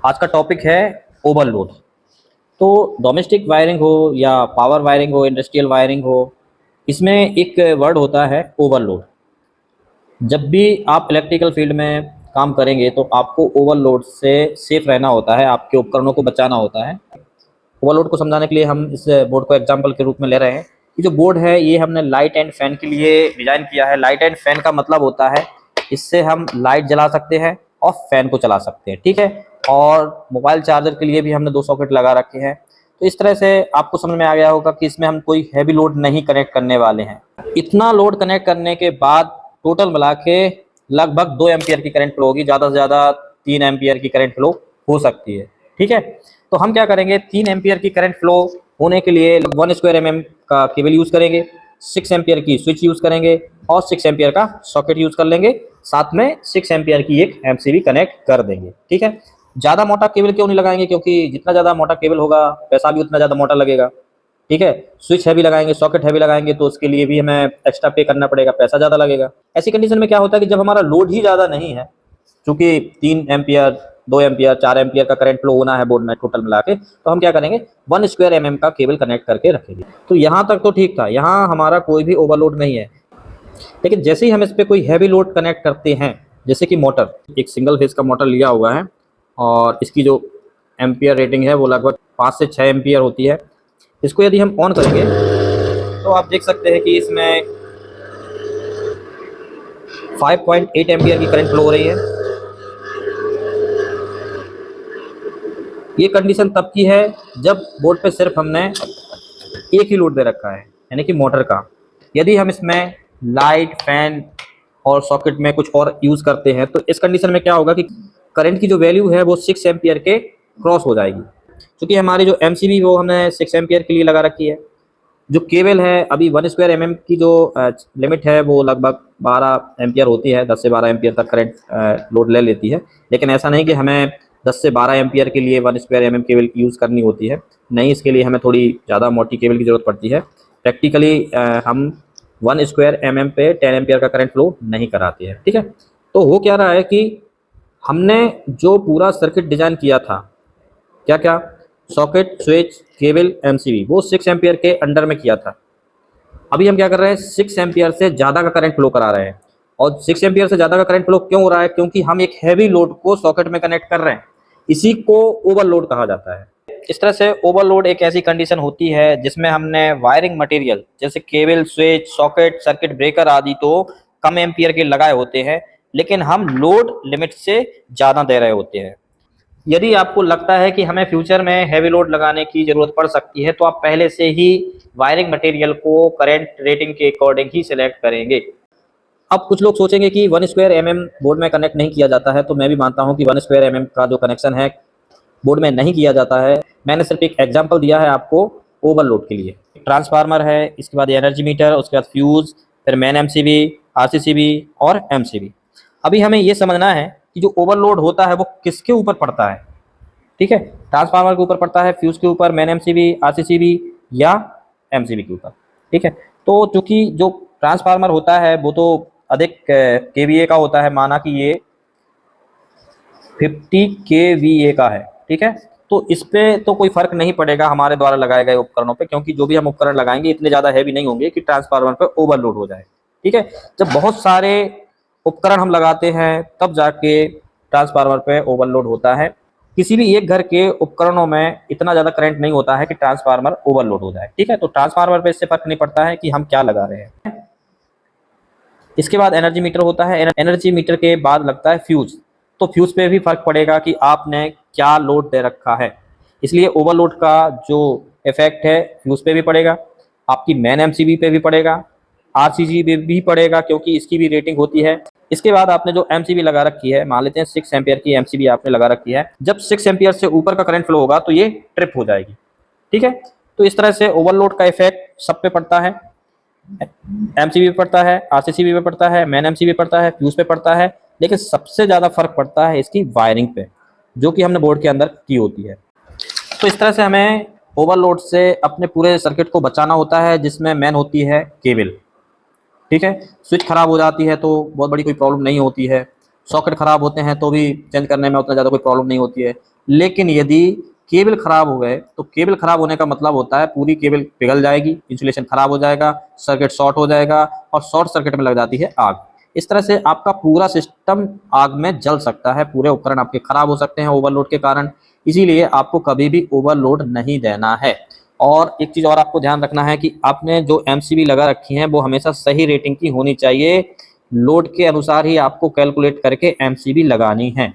आज का टॉपिक है ओवरलोड। तो डोमेस्टिक वायरिंग हो या पावर वायरिंग हो, इंडस्ट्रियल वायरिंग हो, इसमें एक वर्ड होता है ओवरलोड। जब भी आप इलेक्ट्रिकल फील्ड में काम करेंगे तो आपको ओवरलोड से सेफ रहना होता है, आपके उपकरणों को बचाना होता है। ओवरलोड को समझाने के लिए हम इस बोर्ड को एग्जाम्पल के रूप में ले रहे हैं। ये जो बोर्ड है ये हमने लाइट एंड फैन के लिए डिजाइन किया है। लाइट एंड फैन का मतलब होता है इससे हम लाइट जला सकते हैं और फैन को चला सकते हैं, ठीक है। और मोबाइल चार्जर के लिए भी हमने 2 सॉकेट लगा रखे हैं। तो इस तरह से आपको समझ में आ गया होगा कि इसमें हम कोई हैवी लोड नहीं कनेक्ट करने वाले हैं। इतना लोड कनेक्ट करने के बाद टोटल मिला के लगभग 2 एम्पियर की करंट फ्लो होगी, ज़्यादा से ज़्यादा 3 एम्पियर की करंट फ्लो हो सकती है, ठीक है। तो हम क्या करेंगे, 3 एम्पियर की करंट फ्लो होने के लिए 1 स्क्वायर mm का केबल यूज़ करेंगे, 6 एम्पियर की स्विच यूज़ करेंगे और 6 एम्पियर का सॉकेट यूज़ कर लेंगे। साथ में 6 एम्पियर की एक एमसीबी कनेक्ट कर देंगे, ठीक है। ज़्यादा मोटा केबल क्यों नहीं लगाएंगे, क्योंकि जितना ज़्यादा मोटा केबल होगा पैसा भी उतना ज़्यादा मोटा लगेगा, ठीक है। स्विच हैवी लगाएंगे, सॉकेट हैवी लगाएंगे तो उसके लिए भी हमें एक्स्ट्रा पे करना पड़ेगा, पैसा ज़्यादा लगेगा। ऐसी कंडीशन में क्या होता है कि जब हमारा लोड ही ज़्यादा नहीं है, चूंकि 3 एम्पियर 2 एम्पियर 4 एम्पियर का करंट फ्लो होना है बोर्ड में टोटल मिला के, तो हम क्या करेंगे 1 स्क्वायर mm का केबल कनेक्ट करके रखेंगे। तो यहाँ तक तो ठीक था, यहाँ हमारा कोई भी ओवरलोड नहीं है। लेकिन जैसे ही हम इस पर कोई हैवी लोड कनेक्ट करते हैं, जैसे कि मोटर, एक सिंगल फेज का मोटर लिया हुआ है और इसकी जो एम्पियर रेटिंग है वो लगभग 5 से 6 एम्पियर होती है। इसको यदि हम ऑन करेंगे तो आप देख सकते हैं कि इसमें 5.8 एम्पियर की करंट फ्लो हो रही है। ये कंडीशन तब की है जब बोर्ड पे सिर्फ हमने एक ही लोड दे रखा है, यानी कि मोटर का। यदि हम इसमें लाइट, फैन और सॉकेट में कुछ और यूज़ करते हैं तो इस कंडीशन में क्या होगा कि करंट की जो वैल्यू है वो 6 एम्पियर के क्रॉस हो जाएगी। क्योंकि हमारी जो एमसीबी वो हमने 6 एम्पियर के लिए लगा रखी है। जो केबल है अभी 1 स्क्वायर mm की जो लिमिट है वो लगभग 12 एम्पियर होती है, 10 से 12 एम्पियर तक करंट लोड ले लेती है। लेकिन ऐसा नहीं कि हमें 10 से 12 एम्पियर के लिए 1 स्क्वायर mm केबल यूज़ करनी होती है, नहीं, इसके लिए हमें थोड़ी ज़्यादा मोटी केबल की ज़रूरत पड़ती है। प्रैक्टिकली हम 1 स्क्वायर mm पे 10 एम्पियर का करंट फ्लो नहीं कराते हैं, ठीक है। तो हो क्या रहा है कि हमने जो पूरा सर्किट डिज़ाइन किया था, क्या क्या, सॉकेट, स्विच, केबल, एमसीबी, वो 6 एम्पियर के अंडर में किया था। अभी हम क्या कर रहे हैं, 6 एम्पियर से ज़्यादा का करंट फ्लो करा रहे हैं। और 6 एम्पियर से ज़्यादा का करंट फ्लो क्यों हो रहा है, क्योंकि हम एक हैवी लोड को सॉकेट में कनेक्ट कर रहे हैं। इसी को ओवरलोड कहा जाता है। इस तरह से ओवरलोड एक ऐसी कंडीशन होती है जिसमें हमने वायरिंग मटेरियल जैसे cable, switch, socket, circuit breaker आदि तो कम एम्पियर के लगाए होते हैं, लेकिन हम लोड लिमिट से ज़्यादा दे रहे होते हैं। यदि आपको लगता है कि हमें फ्यूचर में हैवी लोड लगाने की ज़रूरत पड़ सकती है तो आप पहले से ही वायरिंग मटेरियल को करंट रेटिंग के अकॉर्डिंग ही सिलेक्ट करेंगे। अब कुछ लोग सोचेंगे कि 1 स्क्वायर mm बोर्ड में कनेक्ट नहीं किया जाता है, तो मैं भी मानता हूं कि 1 स्क्वायर mm का जो कनेक्शन है बोर्ड में नहीं किया जाता है। मैंने सिर्फ एक एग्जांपल दिया है आपको ओवरलोड के लिए। ट्रांसफार्मर है, इसके बाद एनर्जी मीटर, उसके बाद फ्यूज़, फिर मेन एमसीबी, आरसीसीबी और एमसीबी। अभी हमें ये समझना है कि जो ओवरलोड होता है वो किसके ऊपर पड़ता है, ठीक है। ट्रांसफार्मर के ऊपर पड़ता है, फ्यूज़ के ऊपर, मेन एमसीबी, आरसीसीबी या एमसीबी के ऊपर, ठीक है। तो चूंकि जो ट्रांसफार्मर होता है वो तो अधिक केवीए का होता है, माना कि ये 50 केवीए का है, ठीक है। तो इस पे तो कोई फर्क नहीं पड़ेगा हमारे द्वारा लगाए गए उपकरणों पे, क्योंकि जो भी हम उपकरण लगाएंगे इतने ज़्यादा हैवी नहीं होंगे कि ट्रांसफार्मर पे ओवरलोड हो जाए, ठीक है। जब बहुत सारे उपकरण हम लगाते हैं तब जाके ट्रांसफार्मर पे ओवरलोड होता है। किसी भी एक घर के उपकरणों में इतना ज़्यादा करंट नहीं होता है कि ट्रांसफार्मर ओवरलोड हो जाए, ठीक है। तो ट्रांसफार्मर पे इससे फर्क नहीं पड़ता है कि हम क्या लगा रहे हैं। इसके बाद एनर्जी मीटर होता है। एनर्जी मीटर के बाद लगता है फ्यूज। तो फ्यूज पे भी फर्क पड़ेगा कि आपने क्या लोड दे रखा है, इसलिए ओवरलोड का जो इफेक्ट है फ्यूज पे भी पड़ेगा, आपकी मेन एमसीबी पे भी पड़ेगा, आरसीसी पे भी पड़ेगा क्योंकि इसकी भी रेटिंग होती है। इसके बाद आपने जो एमसीबी लगा रखी है, मान लेते हैं 6 एम्पियर की एमसीबी आपने लगा रखी है, जब 6 एम्पियर से ऊपर का करंट फ्लो होगा तो ये ट्रिप हो जाएगी, ठीक है। तो इस तरह से ओवरलोड का इफेक्ट सब पे पड़ता है। एमसीबी पे पड़ता है, आरसीसीबी पे पड़ता है, मेन एमसीबी पे पड़ता है, फ्यूज पे पड़ता है, लेकिन सबसे ज़्यादा फर्क पड़ता है इसकी वायरिंग पे, जो कि हमने बोर्ड के अंदर की होती है। तो इस तरह से हमें ओवरलोड से अपने पूरे सर्किट को बचाना होता है, जिसमें मेन होती है केबल, ठीक है। स्विच खराब हो जाती है तो बहुत बड़ी कोई प्रॉब्लम नहीं होती है, सॉकेट खराब होते हैं तो भी चेंज करने में उतना ज़्यादा कोई प्रॉब्लम नहीं होती है। लेकिन यदि केबल खराब हो गए तो केबल खराब होने का मतलब होता है पूरी केबल पिघल जाएगी, इंसुलेशन खराब हो जाएगा, सर्किट शॉर्ट हो जाएगा और शॉर्ट सर्किट में लग जाती है आग। इस तरह से आपका पूरा सिस्टम आग में जल सकता है, पूरे उपकरण आपके खराब हो सकते हैं ओवरलोड के कारण। इसीलिए आपको कभी भी ओवरलोड नहीं देना है। और एक चीज और आपको ध्यान रखना है कि आपने जो एमसीबी लगा रखी है वो हमेशा सही रेटिंग की होनी चाहिए। लोड के अनुसार ही आपको कैलकुलेट करके एमसीबी लगानी है।